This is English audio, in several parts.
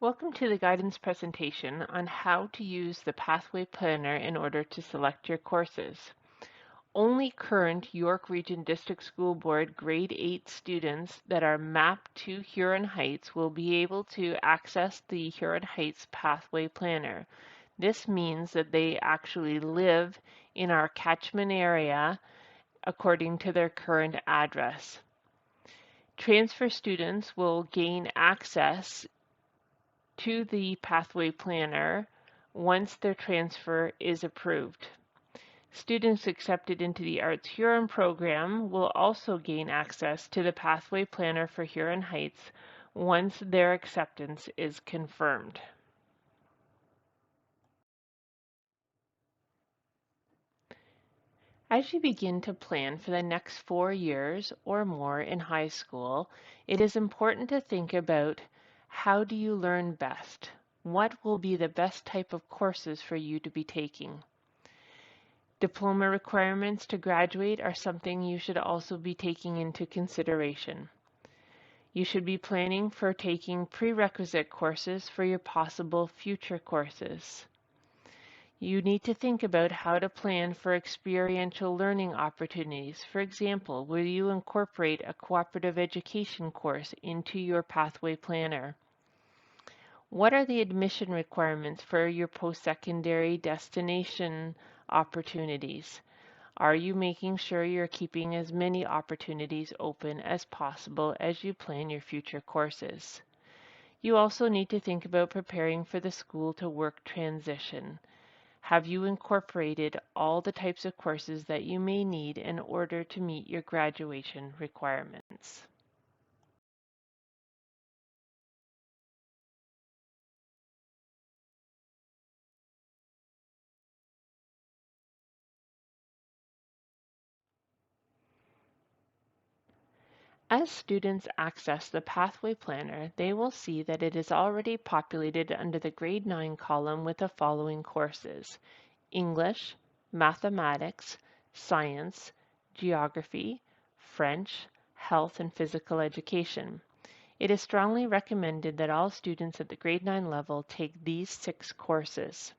Welcome to the guidance presentation on how to use the Pathway Planner in order to select your courses. Only current York Region District School Board Grade 8 students that are mapped to Huron Heights will be able to access the Huron Heights Pathway Planner. This means that they actually live in our catchment area according to their current address. Transfer students will gain access to the Pathway Planner once their transfer is approved. Students accepted into the Arts Huron program will also gain access to the Pathway Planner for Huron Heights once their acceptance is confirmed. As you begin to plan for the next 4 years or more in high school, it is important to think about how do you learn best? What will be the best type of courses for you to be taking? Diploma requirements to graduate are something you should also be taking into consideration. You should be planning for taking prerequisite courses for your possible future courses. You need to think about how to plan for experiential learning opportunities. For example, will you incorporate a cooperative education course into your Pathway Planner? What are the admission requirements for your post-secondary destination opportunities? Are you making sure you're keeping as many opportunities open as possible as you plan your future courses? You also need to think about preparing for the school to work transition. Have you incorporated all the types of courses that you may need in order to meet your graduation requirements? As students access the Pathway Planner, they will see that it is already populated under the Grade 9 column with the following courses: English, Mathematics, Science, Geography, French, Health and Physical Education. It is strongly recommended that all students at the Grade 9 level take these 6 courses.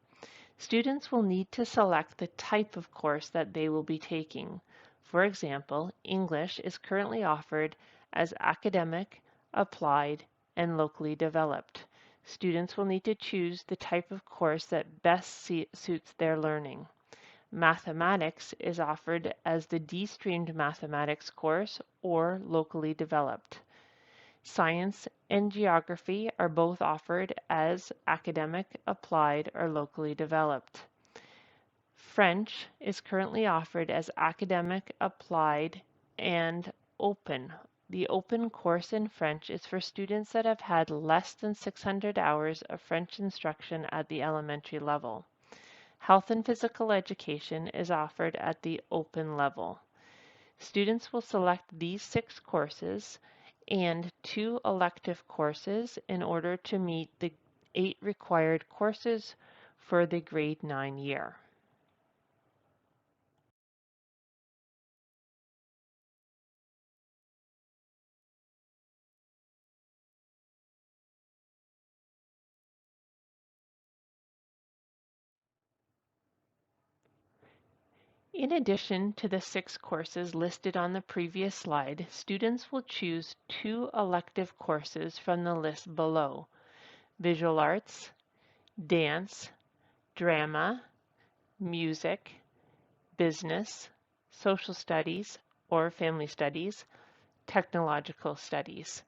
Students will need to select the type of course that they will be taking. For example, English is currently offered as academic, applied, and locally developed. Students will need to choose the type of course that best suits their learning. Mathematics is offered as the D-streamed mathematics course or locally developed. Science and geography are both offered as academic, applied, or locally developed. French is currently offered as academic, applied, and open. The open course in French is for students that have had less than 600 hours of French instruction at the elementary level. Health and physical education is offered at the open level. Students will select these 6 courses and 2 elective courses in order to meet the 8 required courses for the Grade 9 year. In addition to the 6 courses listed on the previous slide, students will choose 2 elective courses from the list below: visual arts, dance, drama, music, business, social studies or family studies, technological studies.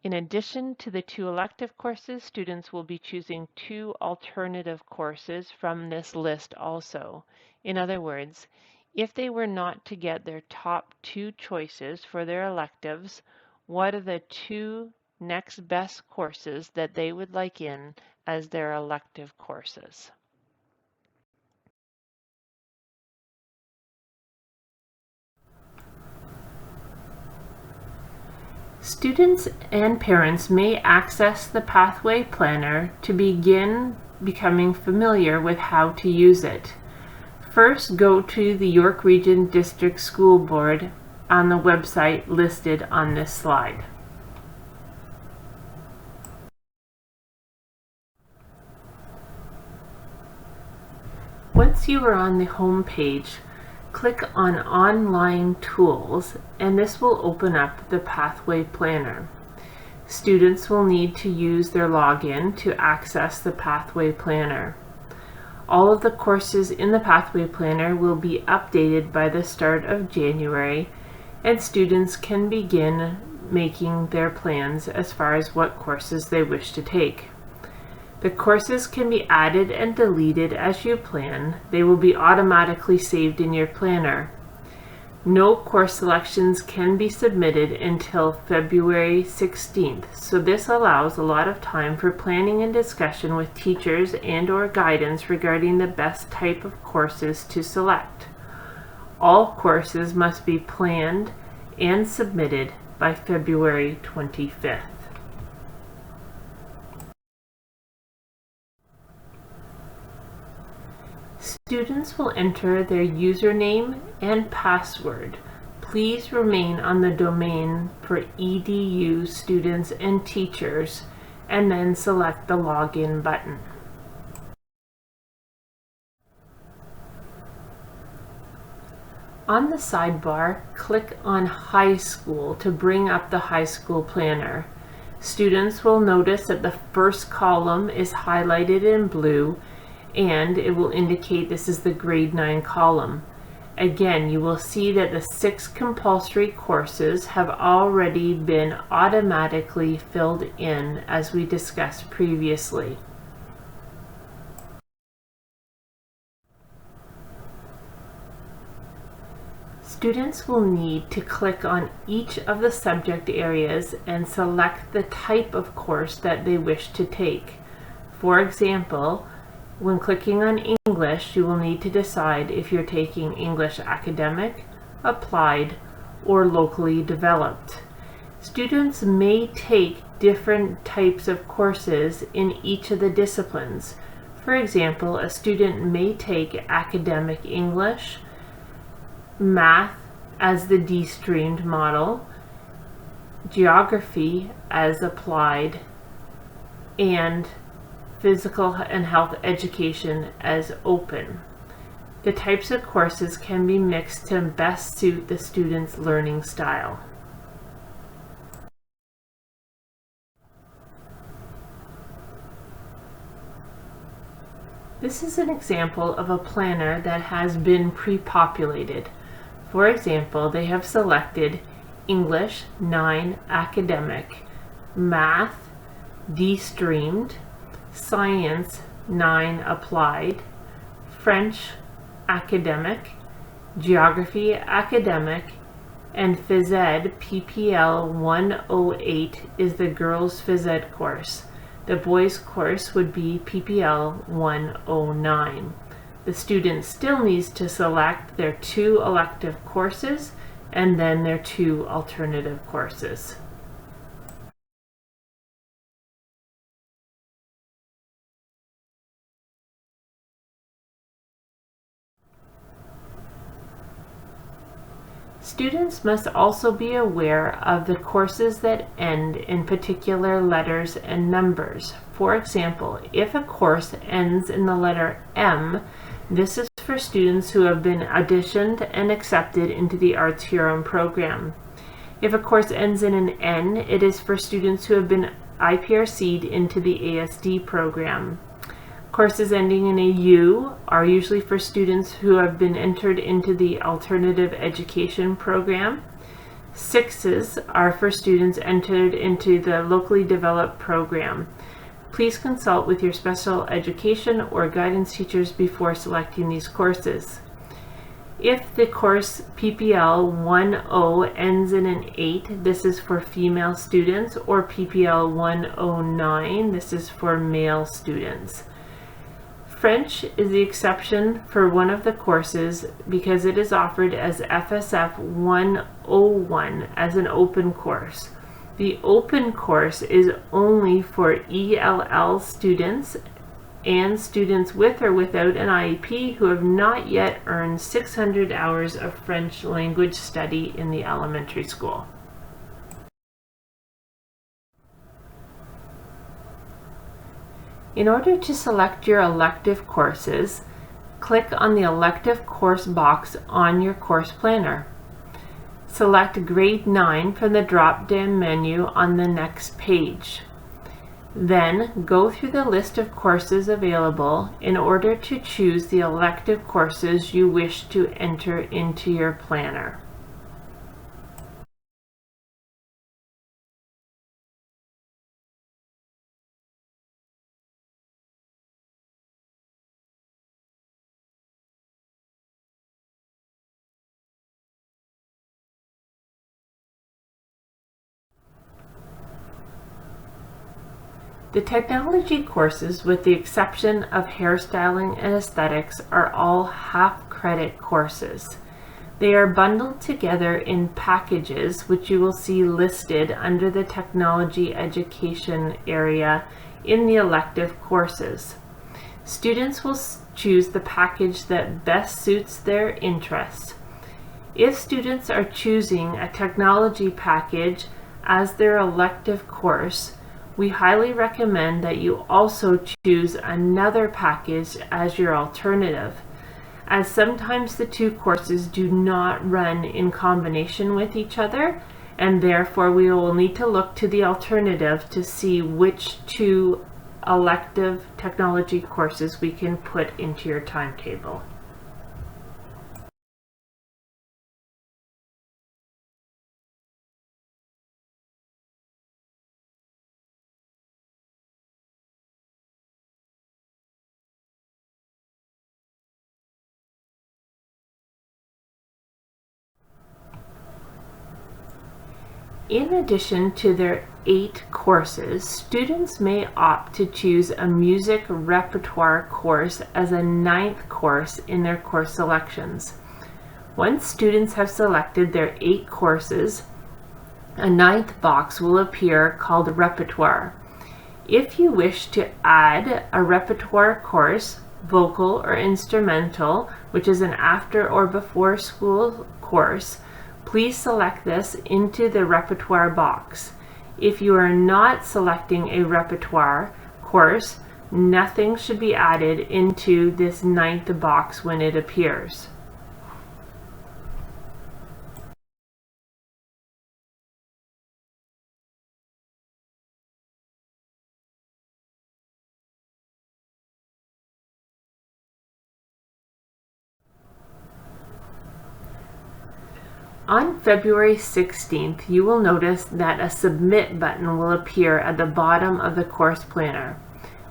In addition to the 2 elective courses, students will be choosing 2 alternative courses from this list also. In other words, if they were not to get their top 2 choices for their electives, what are the 2 next best courses that they would like in as their elective courses? Students and parents may access the Pathway Planner to begin becoming familiar with how to use it. First, go to the York Region District School Board on the website listed on this slide. Once you are on the home page, click on Online Tools, and this will open up the Pathway Planner. Students will need to use their login to access the Pathway Planner. All of the courses in the Pathway Planner will be updated by the start of January, and students can begin making their plans as far as what courses they wish to take. The courses can be added and deleted as you plan. They will be automatically saved in your planner. No course selections can be submitted until February 16th, so this allows a lot of time for planning and discussion with teachers and/or guidance regarding the best type of courses to select. All courses must be planned and submitted by February 25th. Students will enter their username and password. Please remain on the domain for EDU students and teachers, and then select the Login button. On the sidebar, click on High School to bring up the High School Planner. Students will notice that the first column is highlighted in blue, and it will indicate this is the grade 9 column. Again, you will see that the 6 compulsory courses have already been automatically filled in as we discussed previously. Students will need to click on each of the subject areas and select the type of course that they wish to take. For example, when clicking on English, you will need to decide if you're taking English Academic, Applied, or Locally Developed. Students may take different types of courses in each of the disciplines. For example, a student may take Academic English, Math as the D-streamed model, Geography as Applied, and Physical and Health Education as Open. The types of courses can be mixed to best suit the student's learning style. This is an example of a planner that has been pre-populated. For example, they have selected English 9 Academic, Math D-streamed, Science 9 Applied, French Academic, Geography Academic, and Phys Ed PPL 108 is the girls' Phys Ed course. The boys' course would be PPL 109. The student still needs to select their 2 elective courses and then their 2 alternative courses. Students must also be aware of the courses that end in particular letters and numbers. For example, if a course ends in the letter M, this is for students who have been auditioned and accepted into the Arts Huron program. If a course ends in an N, it is for students who have been IPRC'd into the ASD program. Courses ending in a U are usually for students who have been entered into the alternative education program. 6s are for students entered into the locally developed program. Please consult with your special education or guidance teachers before selecting these courses. If the course PPL 10 ends in an 8, this is for female students, or PPL 109, this is for male students. French is the exception for one of the courses because it is offered as FSF 101 as an open course. The open course is only for ELL students and students with or without an IEP who have not yet earned 600 hours of French language study in the elementary school. In order to select your elective courses, click on the elective course box on your course planner. Select Grade 9 from the drop-down menu on the next page. Then go through the list of courses available in order to choose the elective courses you wish to enter into your planner. The technology courses, with the exception of hairstyling and aesthetics, are all half-credit courses. They are bundled together in packages, which you will see listed under the technology education area in the elective courses. Students will choose the package that best suits their interests. If students are choosing a technology package as their elective course, we highly recommend that you also choose another package as your alternative, as sometimes the two courses do not run in combination with each other, and therefore we will need to look to the alternative to see which two elective technology courses we can put into your timetable. In addition to their 8 courses, students may opt to choose a music repertoire course as a 9th course in their course selections. Once students have selected their 8 courses, a 9th box will appear called Repertoire. If you wish to add a repertoire course, vocal or instrumental, which is an after or before school course, please select this into the repertoire box. If you are not selecting a repertoire course, nothing should be added into this 9th box when it appears. On February 16th, you will notice that a Submit button will appear at the bottom of the course planner.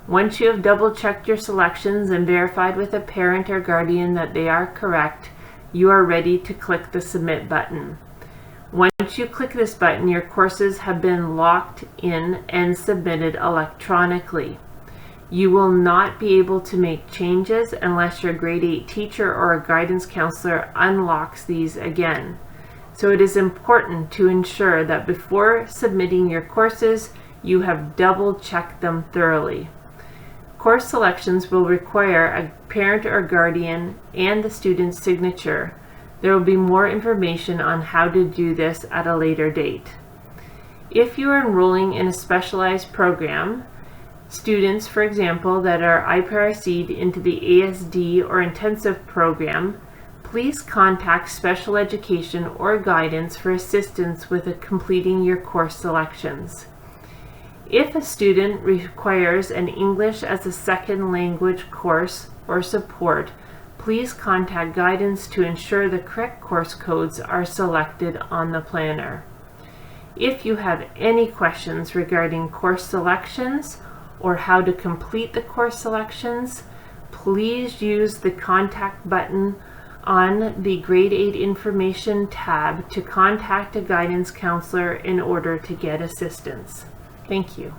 Once you have double-checked your selections and verified with a parent or guardian that they are correct, you are ready to click the Submit button. Once you click this button, your courses have been locked in and submitted electronically. You will not be able to make changes unless your grade 8 teacher or a guidance counselor unlocks these again. So it is important to ensure that before submitting your courses, you have double-checked them thoroughly. Course selections will require a parent or guardian and the student's signature. There will be more information on how to do this at a later date. If you are enrolling in a specialized program, students, for example, that are IPRC'd into the ASD or intensive program, please contact special education or guidance for assistance with completing your course selections. If a student requires an English as a second language course or support, please contact guidance to ensure the correct course codes are selected on the planner. If you have any questions regarding course selections or how to complete the course selections, please use the contact button on the Grade 8 Information tab to contact a guidance counselor in order to get assistance. Thank you.